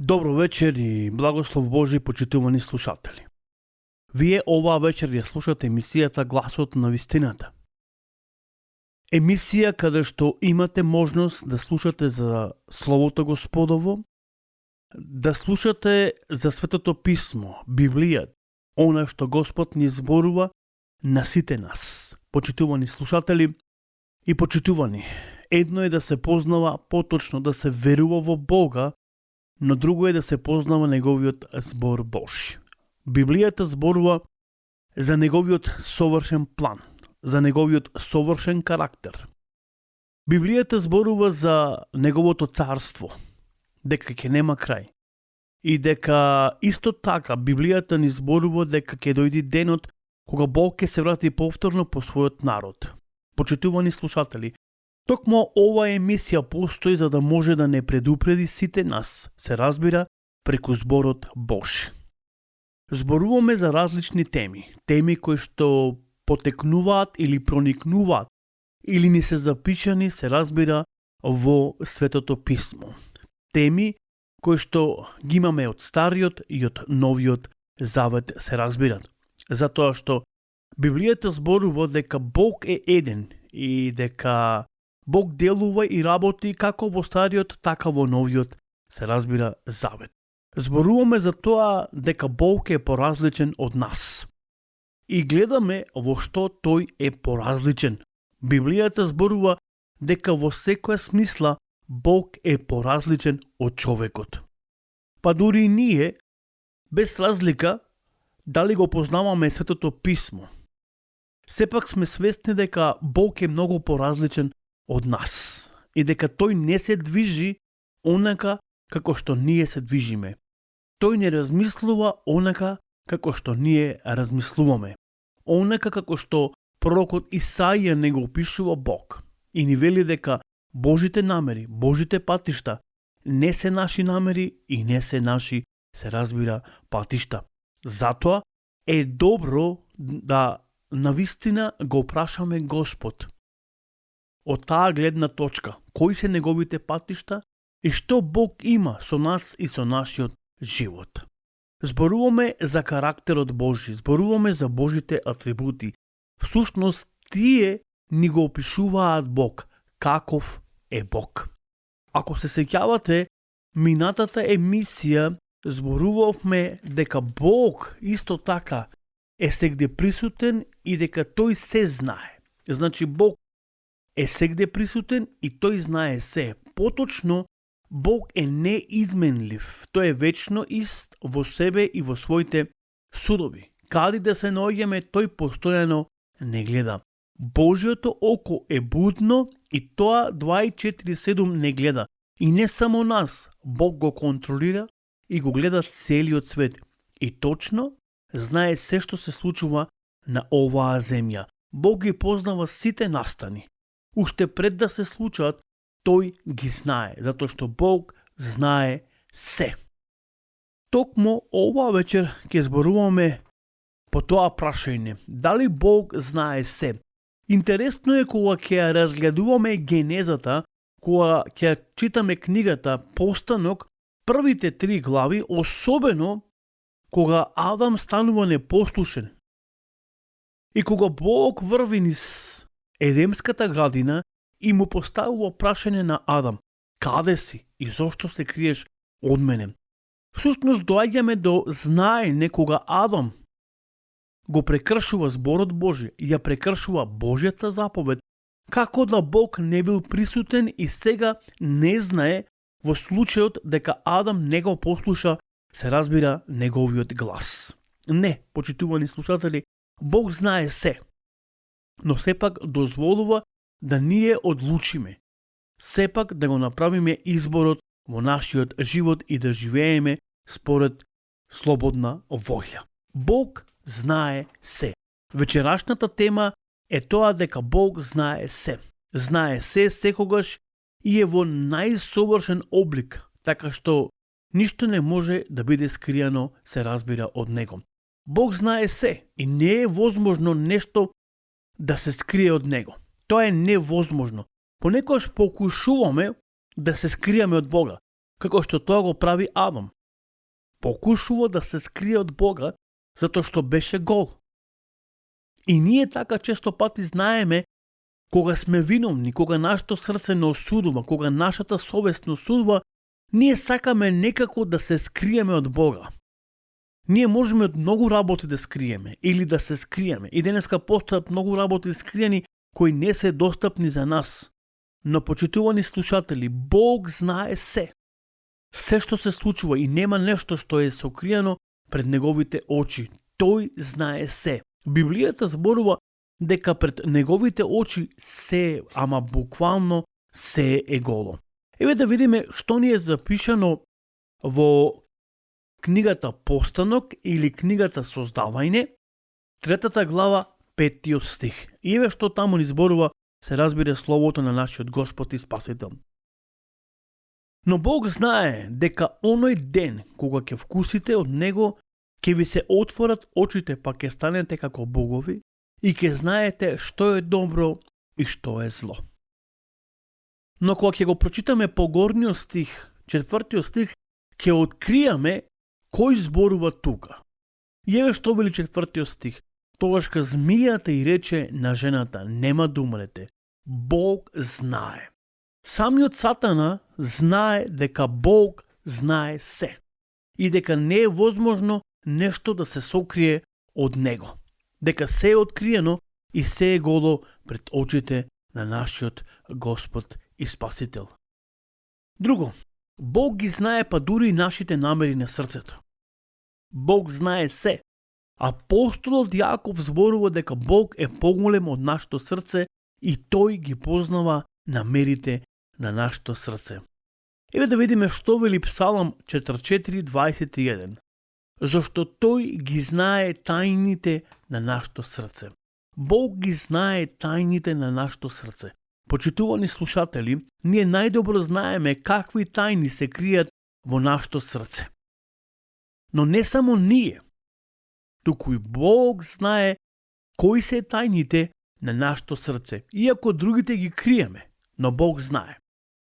Добро вечер и благослов Божи, почитувани слушатели. Вие оваа вечер ја слушате емисијата Гласот на вистината. Емисија каде што имате можност да слушате за Словото Господово, да слушате за Светото Писмо, Библијата, она што Господ ни зборува на сите нас. Почитувани слушатели и почитувани, едно е да се познава поточно, да се верува во Бога, но друго е да се познава неговиот збор Божи. Библијата зборува за неговиот совршен план, за неговиот совршен карактер. Библијата зборува за неговото царство, дека ќе нема крај. И дека исто така Библијата ни зборува дека ќе дојде денот кога Бог ќе се врати повторно по својот народ. Почитувани слушатели, токму оваа емисија постои за да може да не предупреди сите нас, се разбира, преку зборот Божи. Зборуваме за различни теми кои што потекнуваат или проникнуваат или ни се запишани, се разбира, во Светото Писмо. Теми кои што ги имаме од Стариот и од Новиот Завет, се разбират. Затоа што Библијата зборува дека Бог е еден и дека Бог делува и работи како во Стариот, така во Новиот, се разбира, Завет. Зборуваме за тоа дека Бог е поразличен од нас. И гледаме во што тој е поразличен. Библијата зборува дека во секоја смисла Бог е поразличен од човекот. Па дури и ние, без разлика дали го познаваме Светото Писмо, сепак сме свесни дека Бог е многу поразличен од нас и дека тој не се движи онака како што ние се движиме. Тој не размислува онака како што ние размислуваме. Онака како што пророкот Исаија не го опишува Бог и ни вели дека Божите намери, Божите патишта не се наши намери и не се наши, се разбира, патишта. Затоа е добро да навистина го прашаме Господ од таа гледна точка, кои се неговите патишта и што Бог има со нас и со нашиот живот. Зборуваме за карактерот Божи, зборуваме за Божите атрибути. Всушност, тие ни го опишуваат Бог, каков е Бог. Ако се сеќавате, минатата емисија зборувавме дека Бог исто така е сегде присутен и дека тој се знае. Значи, Бог е сегде присутен и тој знае се. Поточно, Бог е неизменлив. Тој е вечно ист во себе и во своите судови. Каде да се наоѓаме, тој постојано не гледа. Божиото око е будно и тоа 24/7 не гледа. И не само нас, Бог го контролира и го гледа целиот свет. И точно знае се што се случува на оваа земја. Бог ги познава сите настани. Уште пред да се случат, тој ги знае, затоа што Бог знае се. Токму оваа вечер ќе зборуваме по тоа прашање, дали Бог знае се. Интересно е кога ќе разгледуваме Генезата, кога ќе читаме книгата Постанок, првите 3 глави, особено кога Адам станува непослушен. И кога Бог врви низ Едемската градина и му поставува прашање на Адам: каде си и зошто се криеш од мене? Всушност доаѓаме до знаење кога Адам го прекршува зборот Божи и ја прекршува Божјата заповед, како да Бог не бил присутен и сега не знае во случајот дека Адам не го послуша, се разбира, неговиот глас. Не, почитувани слушатели, Бог знае се, но сепак дозволува да ние одлучиме, сепак да го направиме изборот во нашиот живот и да живееме според слободна волја. Бог знае се. Вечерашната тема е тоа дека Бог знае се. Знае се секогаш и е во најсовршен облик, така што ништо не може да биде скријано, се разбира, од него. Бог знае се и не е возможно нешто да се скрие од него. Тоа е невозможно. Понекогаш покушуваме да се скриеме од Бога, како што тоа го прави Адам. покушува да се скрие од Бога, затоа што беше гол. И ние така често пати знаеме кога сме виновни, кога нашето срце не осудува, кога нашата совест не осудува, ние сакаме некако да се скриеме од Бога. Ние можеме од многу работи да скриеме или да се скриеме. И денеска постојат многу работи скриени кои не се достапни за нас. Но, почитувани слушатели, Бог знае се. Се што се случува и нема нешто што е сокриено пред неговите очи. Тој знае се. Библијата зборува дека пред неговите очи се, ама буквално се е голо. Еве да видиме што ни е запишано во книгата Постанок или книгата Создавање, 3 глава, 5 стих. И еве што таму ни зборува, се разбира словото на нашиот Господ и Спасител. Но Бог знае дека оној ден кога ќе вкусите од Него, ќе ви се отворат очите, па ќе станете како богови и ќе знаете што е добро и што е зло. Но кога ќе го прочитаме погорниот стих, 4 стих, ќе откриеме кој зборува тука. И еве што вели 4 стих. Тогаш змијата и рече на жената, нема да умрете. Бог знае. Самиот Сатана знае дека Бог знае се и дека не е возможно нешто да се сокрие од Него. Дека се е откриено и се е голо пред очите на нашиот Господ и Спасител. Друго, Бог ги знае па дури и нашите намери на срцето. Бог знае се. Апостолот Јаков зборува дека Бог е поголем од нашето срце и тој ги познава намерите на нашето срце. Еве да видиме што вели Псалам 44:21. Зошто тој ги знае тајните на нашето срце. Бог ги знае тајните на нашето срце. Почитувани слушатели, ние најдобро знаеме какви тајни се кријат во нашето срце. Но не само ние, туку и Бог знае кои се тајните на нашето срце. Иако другите ги криеме, но Бог знае.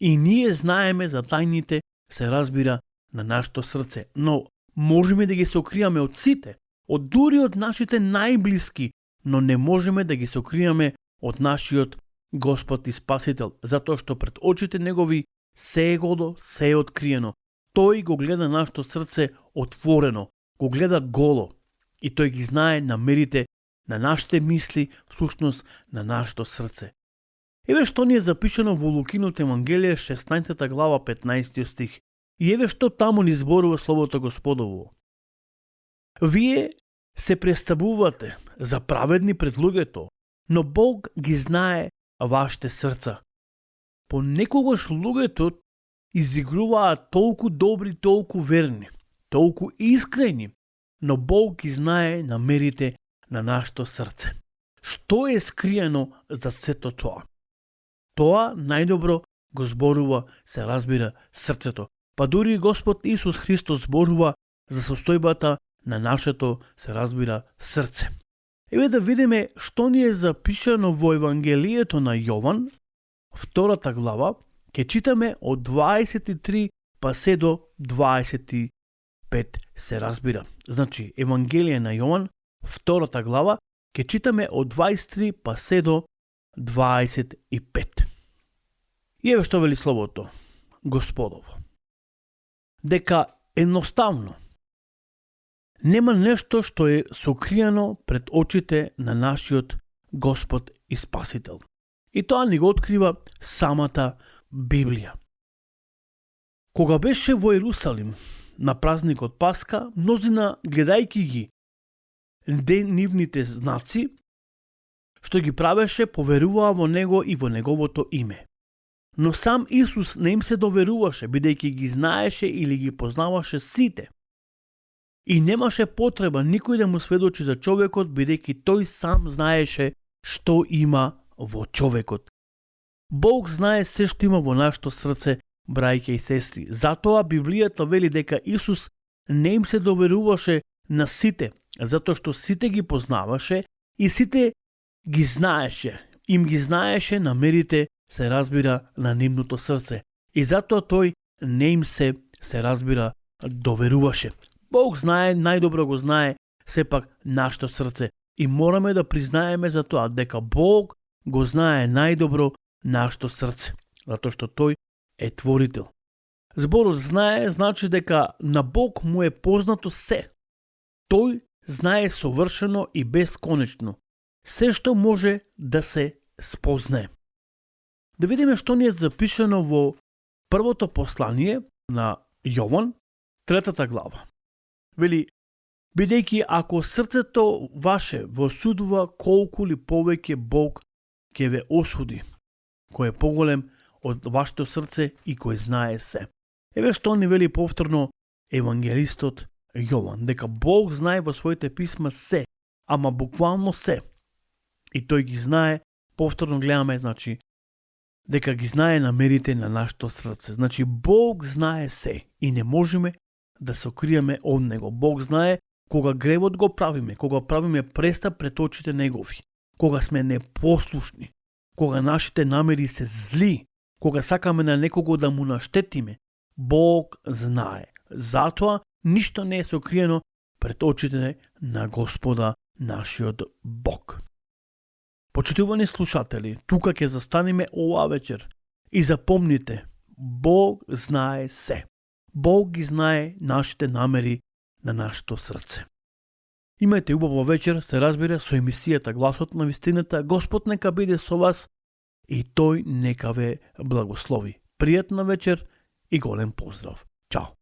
И ние знаеме за тајните, се разбира, на нашето срце. Но можеме да ги сокриеме од сите, од дури од нашите најблиски, но не можеме да ги сокриеме од нашиот Господ и Спасител, затоа што пред очите Негови се е голо, се е откриено. Тој го гледа нашето срце отворено, го гледа голо и тој ги знае намерите на нашите мисли, всушност на нашето срце. Еве што ни е запишано во Лукиното Евангелие 16 глава 15 стих. И еве што таму ни зборува Словото Господово. Вие се представувате за праведни пред луѓето, но Бог ги знае вашите срца. Понекогаш луѓето изигруваат толку добри, толку верни, толку искрени, но Бог ги знае намерите на нашето срце. Што е скриено за сето тоа? Тоа најдобро го зборува, се разбира, срцето. Па дури и Господ Исус Христос зборува за состојбата на нашето, се разбира, срце. Еве да видиме што ни е запишано во Евангелието на Јован, 2 глава, ќе читаме од 23 па се до 25, се разбира. Значи, Евангелие на Јован, 2 глава, ќе читаме од 23 па се до 25. И еве што вели Словото Господово. Дека едноставно нема нешто што е сокриено пред очите на нашиот Господ и Спасител. И тоа ни го открива самата Библија. Кога беше во Ерусалим на празникот Пасха, мнозина гледајќи ги нивните знаци, што ги правеше, поверуваа во Него и во Неговото име. Но сам Исус не им се доверуваше, бидејќи ги знаеше или ги познаваше сите. И немаше потреба никој да му сведочи за човекот, бидејќи тој сам знаеше што има во човекот. Бог знае се што има во нашето срце, брајке и сестри. Затоа Библијата вели дека Исус не им се доверуваше на сите, затоа што сите ги познаваше и сите ги знаеше. Им ги знаеше намерите, се разбира, на нивното срце. И затоа тој не им се разбира, доверуваше. Бог знае, најдобро го знае сепак нашето срце и мораме да признаеме за тоа дека Бог го знае најдобро нашето срце, затоа што тој е творител. Зборот знае значи дека на Бог му е познато се. Тој знае совршено и бесконечно се што може да се спознае. Да видиме што ни е запишано во првото послание на Јован, 3 глава. Вели, бидејќи ако срцето ваше во осудува, колку ли повеќе Бог ќе ве осуди, кој е поголем од вашето срце и кој знае се. Еве што ни вели повторно евангелистот Јован, дека Бог знае во своите писма се, ама буквално се. И тој ги знае, повторно гледаме, значи, дека ги знае намерите на нашето срце. Значи, Бог знае се и не можеме да се окриеме од Него. Бог знае кога гревот го правиме, кога правиме престап пред очите Негови, кога сме непослушни, кога нашите намери се зли, кога сакаме на некого да му наштетиме. Бог знае. Затоа ништо не е сокриено пред очите на Господа нашиот Бог. Почитувани слушатели, тука ќе застанеме оваа вечер и запомнете, Бог знае се. Бог ги знае нашите намери на нашето срце. Имајте убава вечер, се разбира, со емисијата Гласот на вистината. Господ нека биде со вас и тој нека ве благослови. Пријатна вечер и голем поздрав. Чао!